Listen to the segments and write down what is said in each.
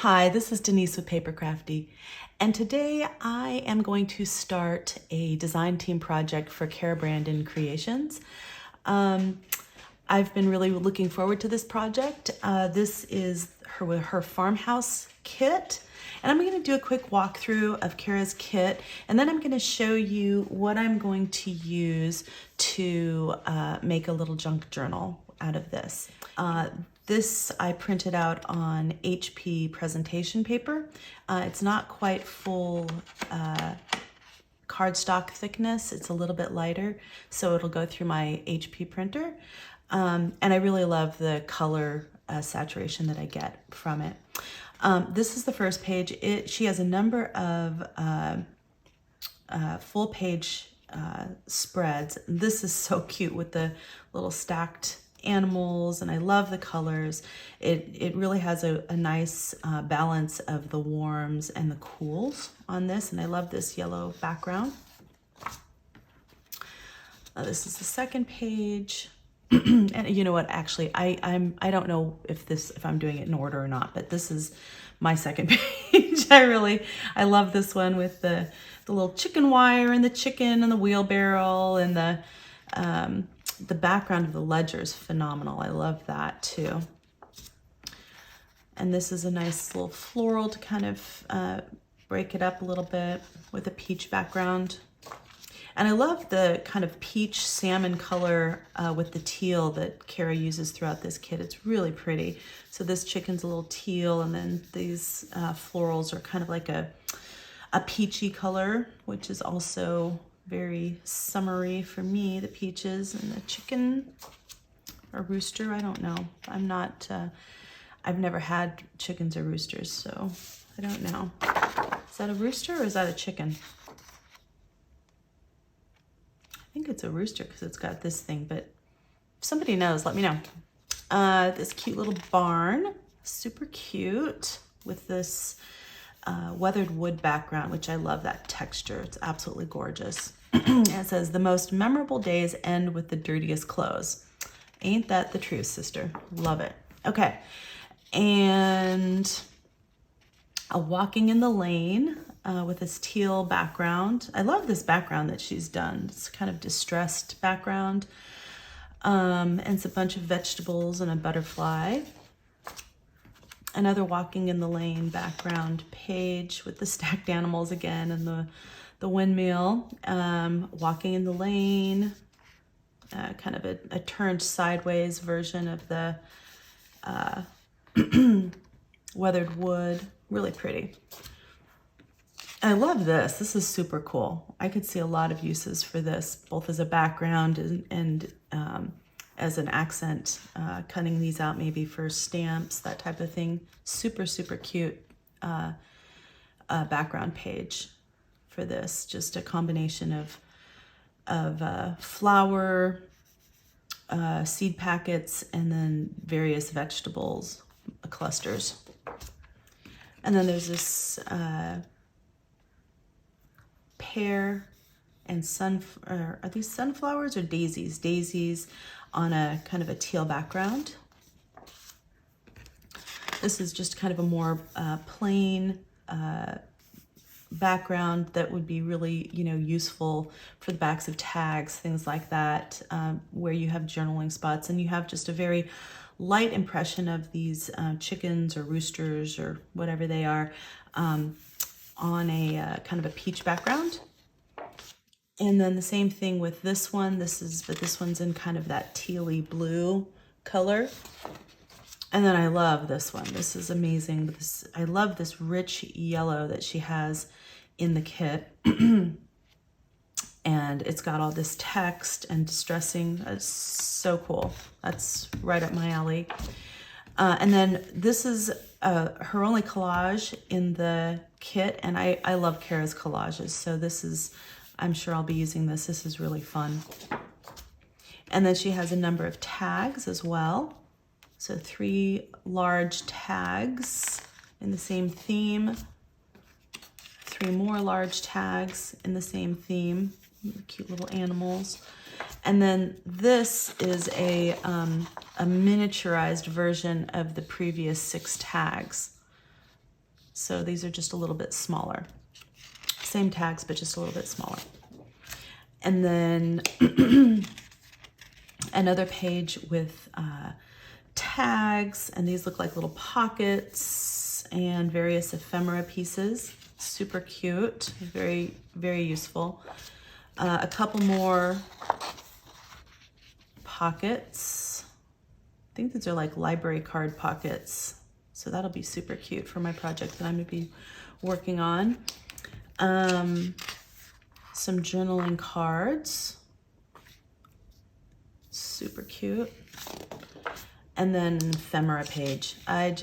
Hi, this is Denise with Paper Crafty, and today I am going to start a design team project for CaraBrandonCreations. I've been really looking forward to this project. This is her farmhouse kit, and I'm going to do a quick walkthrough of Cara's kit, and then I'm going to show you what I'm going to use to make a little junk journal out of this. This I printed out on HP presentation paper. It's not quite full cardstock thickness. It's a little bit lighter, so it'll go through my HP printer. And I really love the color saturation that I get from it. This is the first page. She has a number of full page spreads. This is so cute with the little stacked animals, and I love the colors. It really has a nice balance of the warms and the cools on this, and I love this yellow background. This is the second page. And you know what, actually I don't know if I'm doing it in order or not, but this is my second page. I love this one with the little chicken wire and the chicken and the wheelbarrow, and the background of the ledger is phenomenal. I love that too. And this is a nice little floral to kind of break it up a little bit with a peach background. And I love the kind of peach salmon color with the teal that Cara uses throughout this kit. It's really pretty. So this chicken's a little teal, and then these florals are kind of like a peachy color, which is also very summery for me, the peaches and the chicken or rooster. I don't know. I've never had chickens or roosters, so I don't know. Is that a rooster or is that a chicken? I think it's a rooster because it's got this thing, but if somebody knows, let me know. This cute little barn, super cute, with this weathered wood background, which I love that texture. It's absolutely gorgeous. And it says, the most memorable days end with the dirtiest clothes. Ain't that the truth, sister? Love it. Okay. And a walking in the lane with this teal background. I love this background that she's done. It's kind of distressed background. And it's a bunch of vegetables and a butterfly. Another walking in the lane background page with the stacked animals again, and the windmill. Walking in the lane, kind of a turned sideways version of the weathered wood. Really pretty. I love this. This is super cool. I could see a lot of uses for this, both as a background and as an accent, cutting these out maybe for stamps, that type of thing. Super, super cute background page for this. Just a combination of flour, seed packets, and then various vegetables, clusters. And then there's this pear and are these sunflowers or daisies? Daisies on a kind of a teal background. This is just kind of a more plain background that would be really, useful for the backs of tags, things like that, where you have journaling spots and you have just a very light impression of these chickens or roosters or whatever they are on a kind of a peach background. And then the same thing with this one. But this one's in kind of that tealy blue color. And then I love this one. This is amazing. I love this rich yellow that she has in the kit. And it's got all this text and distressing. It's so cool. That's right up my alley. And then this is her only collage in the kit. And I love Cara's collages. So I'm sure I'll be using this. This is really fun. And then she has a number of tags as well. So 3 large tags in the same theme. 3 more large tags in the same theme. Cute little animals. And then this is a miniaturized version of the previous 6 tags. So these are just a little bit smaller. Same tags, but just a little bit smaller. And then another page with tags, and these look like little pockets and various ephemera pieces. Super cute, very, very useful. A couple more pockets. I think these are like library card pockets. So that'll be super cute for my project that I'm gonna be working on. Some journaling cards. Super cute. And then an ephemera page. I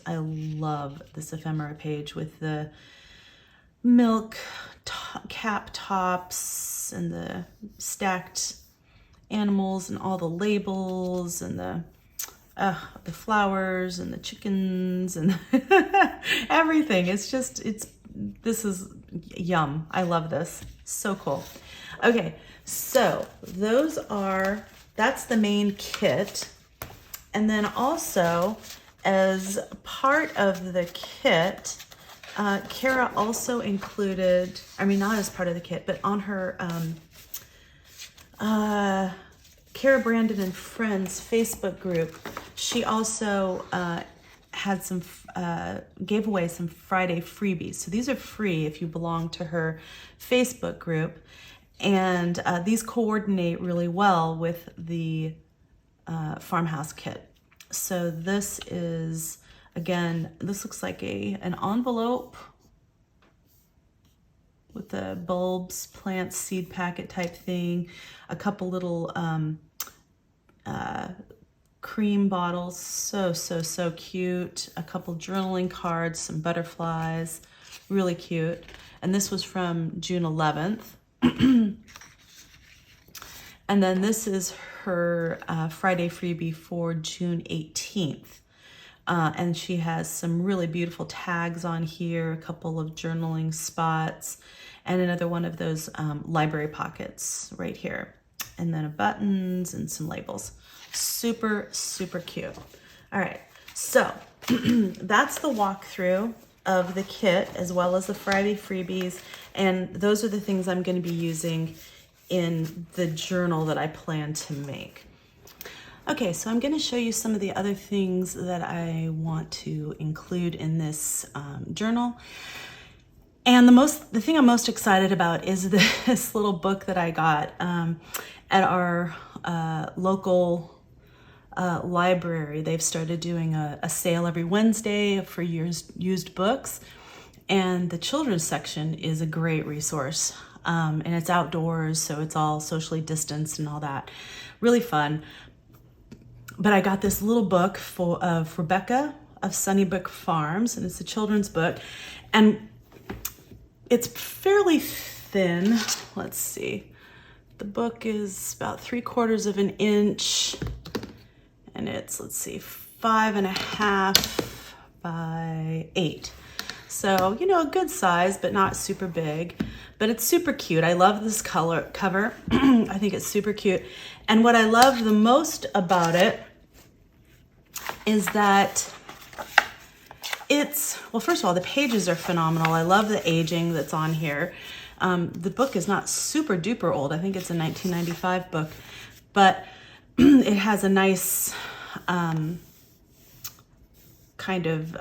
love this ephemera page with the milk cap tops and the stacked animals and all the labels and the flowers and the chickens and everything. This is yum. I love this. So cool. Okay, so that's the main kit. And then also, as part of the kit, Cara also included, I mean, not as part of the kit, but on her Cara Brandon and Friends Facebook group, she also had some, gave away some Friday freebies. So these are free if you belong to her Facebook group. And these coordinate really well with the farmhouse kit. So this is, again, this looks like an envelope with the bulbs, plants, seed packet type thing, a couple little cream bottles, so cute, a couple journaling cards, some butterflies, really cute. And this was from June 11th. And then this is her Friday freebie for June 18th. And she has some really beautiful tags on here, a couple of journaling spots, and another one of those library pockets right here. And then buttons and some labels. Super, super cute. All right, so that's the walkthrough of the kit as well as the Friday freebies. And those are the things I'm going to be using in the journal that I plan to make. Okay, so I'm going to show you some of the other things that I want to include in this journal. And the thing I'm most excited about is this little book that I got at our local library. They've started doing a sale every Wednesday for used books. And the children's section is a great resource. And it's outdoors, so it's all socially distanced and all that. Really fun. But I got this little book of Rebecca of Sunnybrook Farms, and it's a children's book. And it's fairly thin. Let's see. The book is about 3/4 of an inch. And it's, let's see, 5.5 by 8. So, you know, a good size, but not super big. But it's super cute. I love this cover. I think it's super cute. And what I love the most about it is that well, first of all, the pages are phenomenal. I love the aging that's on here. The book is not super duper old. I think it's a 1995 book, but it has a nice kind of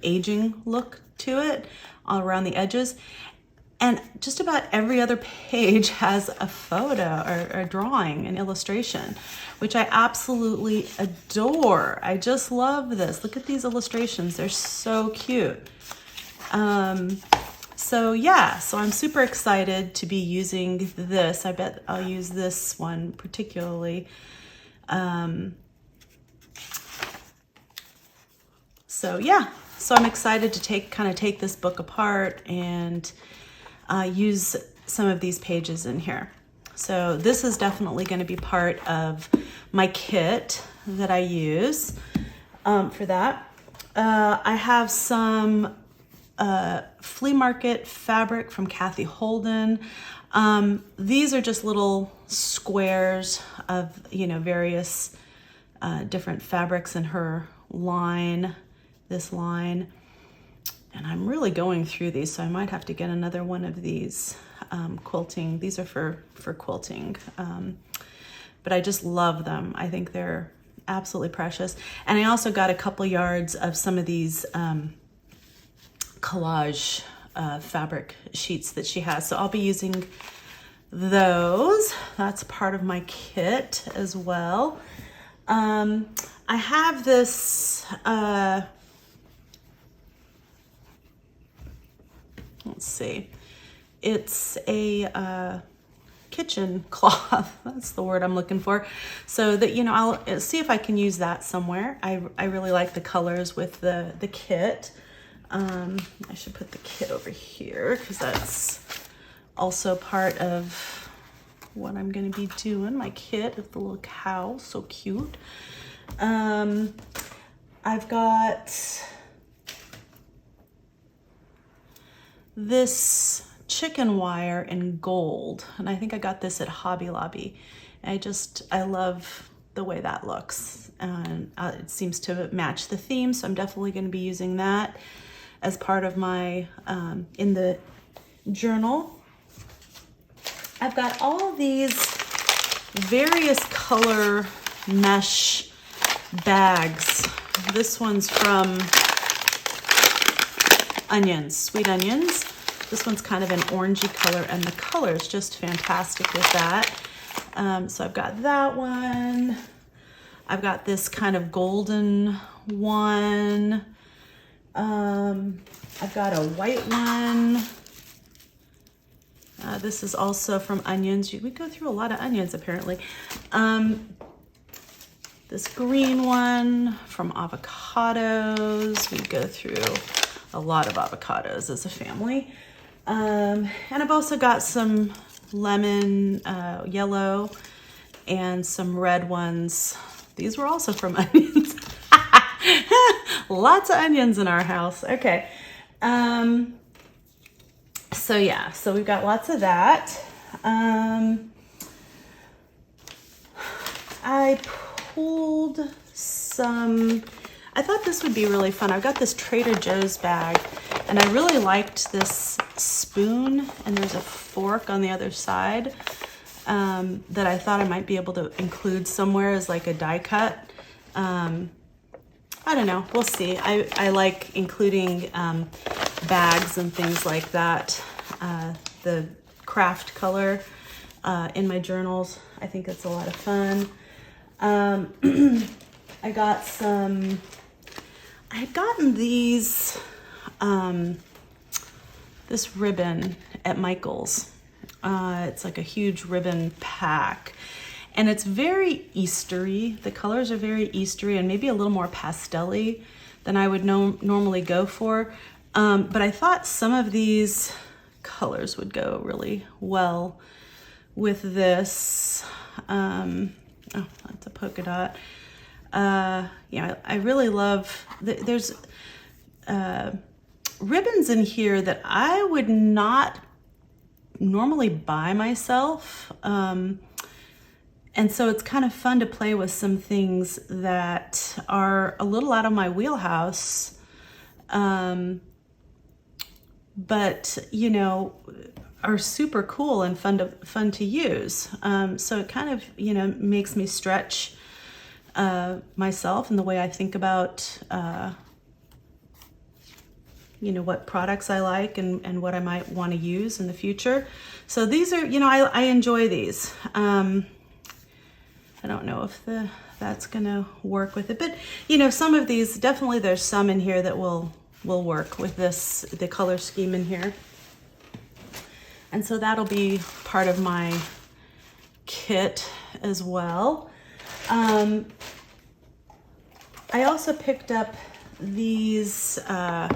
aging look to it all around the edges. And just about every other page has a photo or a drawing, an illustration, which I absolutely adore. I just love this. Look at these illustrations. They're so cute. So yeah, so I'm super excited to be using this. I bet I'll use this one particularly. So yeah, so I'm excited to take this book apart and use some of these pages in here. So this is definitely going to be part of my kit that I use for that. I have some flea market fabric from Kathy Holden. These are just little squares of, you know, various different fabrics in her line, this line. And I'm really going through these, so I might have to get another one of these quilting. These are for quilting, but I just love them. I think they're absolutely precious. And I also got a couple yards of some of these collage fabric sheets that she has. So I'll be using those. That's part of my kit as well. I have this, let's see, it's a kitchen cloth. That's the word I'm looking for. So that, you know, I'll see if I can use that somewhere. I really like the colors with the kit. I should put the kit over here because that's also part of what I'm going to be doing. My kit with the little cow, so cute. I've got this chicken wire in gold, and I think I got this at Hobby Lobby. I love the way that looks, and it seems to match the theme, so I'm definitely going to be using that as part of my in the journal. I've got all of these various color mesh bags. This one's from Onions, Sweet Onions. This one's kind of an orangey color, and the color is just fantastic with that. So I've got that one. I've got this kind of golden one. I've got a white one. This is also from Onions. We go through a lot of onions apparently. This green one from avocados. We go through a lot of avocados as a family. And I've also got some lemon yellow and some red ones. These were also from Onions. Lots of onions in our house. Okay. So yeah, so we've got lots of that. I pulled some, I thought this would be really fun. I've got this Trader Joe's bag, and I really liked this spoon, and there's a fork on the other side that I thought I might be able to include somewhere as like a die cut. I don't know, we'll see. I like including bags and things like that, the craft color in my journals. I think it's a lot of fun. I got some, I had gotten these, this ribbon at Michael's. It's like a huge ribbon pack, and it's very Eastery. The colors are very Eastery and maybe a little more pastel-y than I would normally go for. But I thought some of these colors would go really well with this. Oh, that's a polka dot. Yeah, I really love, there's ribbons in here that I would not normally buy myself. And so it's kind of fun to play with some things that are a little out of my wheelhouse. But, you know, are super cool and fun to use. So it kind of, you know, makes me stretch myself and the way I think about, you know, what products I like and what I might want to use in the future. So these are, you know, I enjoy these. I don't know if that's gonna work with it, but you know, some of these, definitely there's some in here that will work with this, the color scheme in here. And so that'll be part of my kit as well. I also picked up these out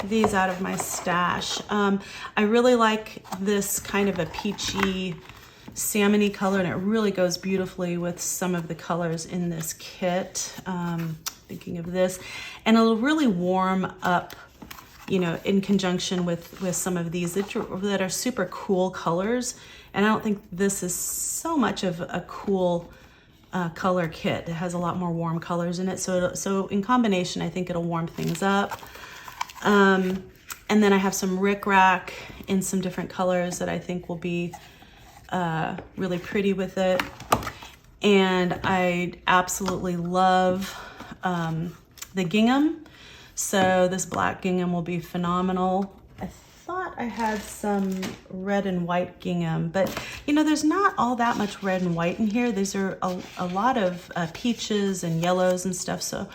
of my stash. I really like this kind of a peachy, salmon-y color, and it really goes beautifully with some of the colors in this kit. Thinking of this, and it'll really warm up, you know, in conjunction with some of these that are super cool colors. And I don't think this is so much of a cool color kit. It has a lot more warm colors in it, so in combination I think it'll warm things up. And then I have some rickrack in some different colors that I think will be really pretty with it. And I absolutely love the gingham. So this black gingham will be phenomenal. I thought I had some red and white gingham, but you know, there's not all that much red and white in here. These are a lot of peaches and yellows and stuff. So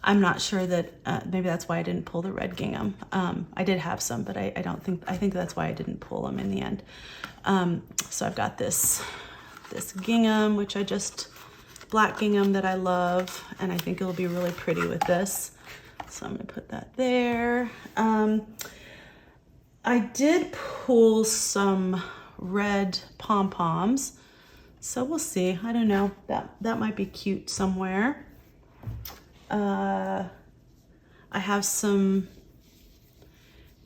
I'm not sure that, maybe that's why I didn't pull the red gingham. I did have some, but I think that's why I didn't pull them in the end. So I've got this gingham, which black gingham that I love, and I think it'll be really pretty with this. So I'm gonna put that there. I did pull some red pom-poms, so we'll see. I don't know, that might be cute somewhere. I have some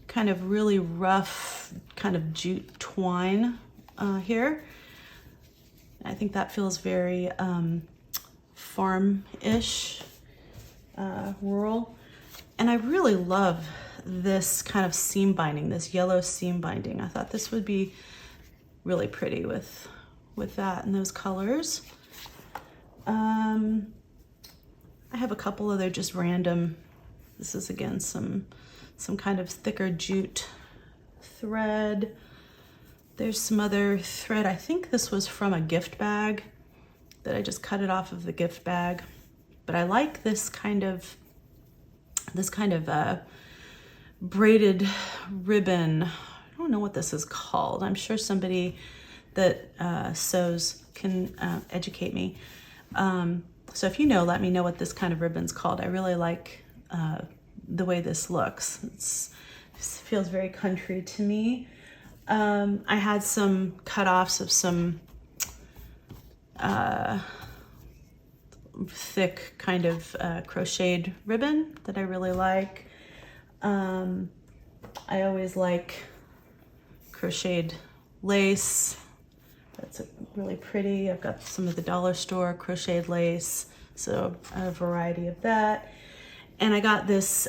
kind of really rough kind of jute twine here. I think that feels very farm-ish, rural. And I really love this kind of seam binding, this yellow seam binding. I thought this would be really pretty with that and those colors. I have a couple other just random, this is again some kind of thicker jute thread. There's some other thread. I think this was from a gift bag that I just cut it off of the gift bag. But I like this kind of braided ribbon. I don't know what this is called. I'm sure somebody that sews can educate me. So if you know, let me know what this kind of ribbon's called. I really like the way this looks. It feels very country to me. I had some cut-offs of some thick kind of crocheted ribbon that I really like. I always like crocheted lace. That's really pretty. I've got some of the dollar store crocheted lace, so a variety of that. And I got this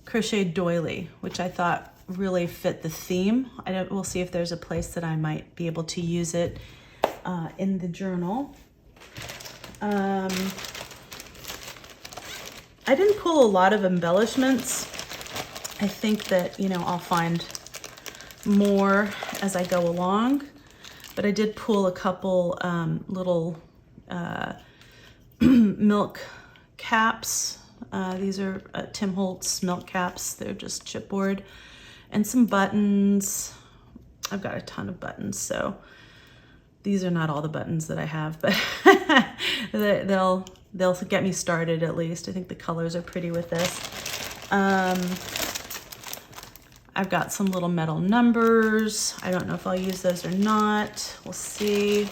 crocheted doily, which I thought really fit the theme. We'll see if there's a place that I might be able to use it in the journal. I didn't pull a lot of embellishments. I think that, you know, I'll find more as I go along, but I did pull a couple little milk caps. These are Tim Holtz milk caps. They're just chipboard, and some buttons. I've got a ton of buttons, so these are not all the buttons that I have, but they'll get me started at least. I think the colors are pretty with this. I've got some little metal numbers. I don't know if I'll use those or not. We'll see.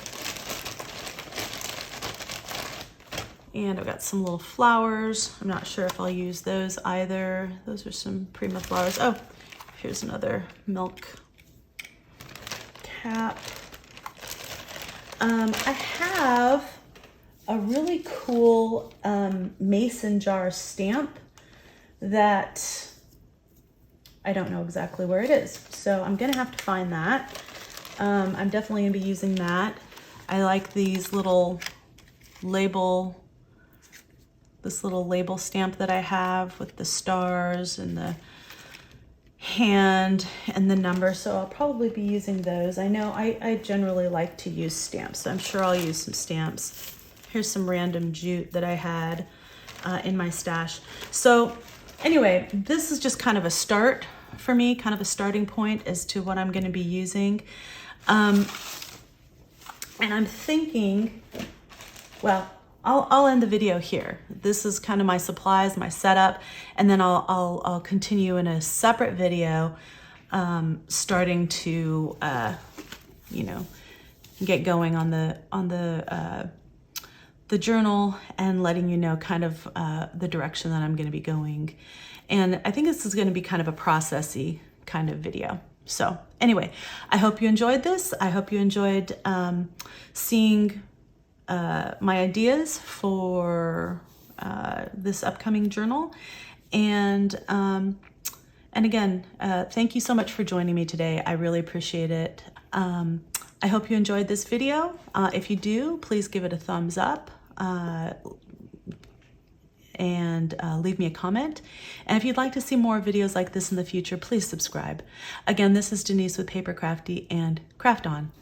And I've got some little flowers. I'm not sure if I'll use those either. Those are some Prima flowers. Oh, here's another milk cap. I have a really cool mason jar stamp that I don't know exactly where it is, so I'm gonna have to find that. I'm definitely gonna be using that. I like these little this little label stamp that I have with the stars and the hand and the number, so I'll probably be using those. I know I generally like to use stamps, so I'm sure I'll use some stamps. Here's some random jute that I had in my stash. So anyway, this is just kind of a start for me, kind of a starting point as to what I'm going to be using. And I'm thinking, well, I'll end the video here. This is kind of my supplies, my setup, and then I'll continue in a separate video, starting to you know, get going on the journal and letting you know kind of the direction that I'm going to be going. And I think this is going to be kind of a processy kind of video. So anyway, I hope you enjoyed this. I hope you enjoyed seeing my ideas for this upcoming journal. And again, thank you so much for joining me today. I really appreciate it. I hope you enjoyed this video. If you do, please give it a thumbs up and leave me a comment. And if you'd like to see more videos like this in the future, please subscribe. Again, this is Denise with Paper Crafty, and craft on.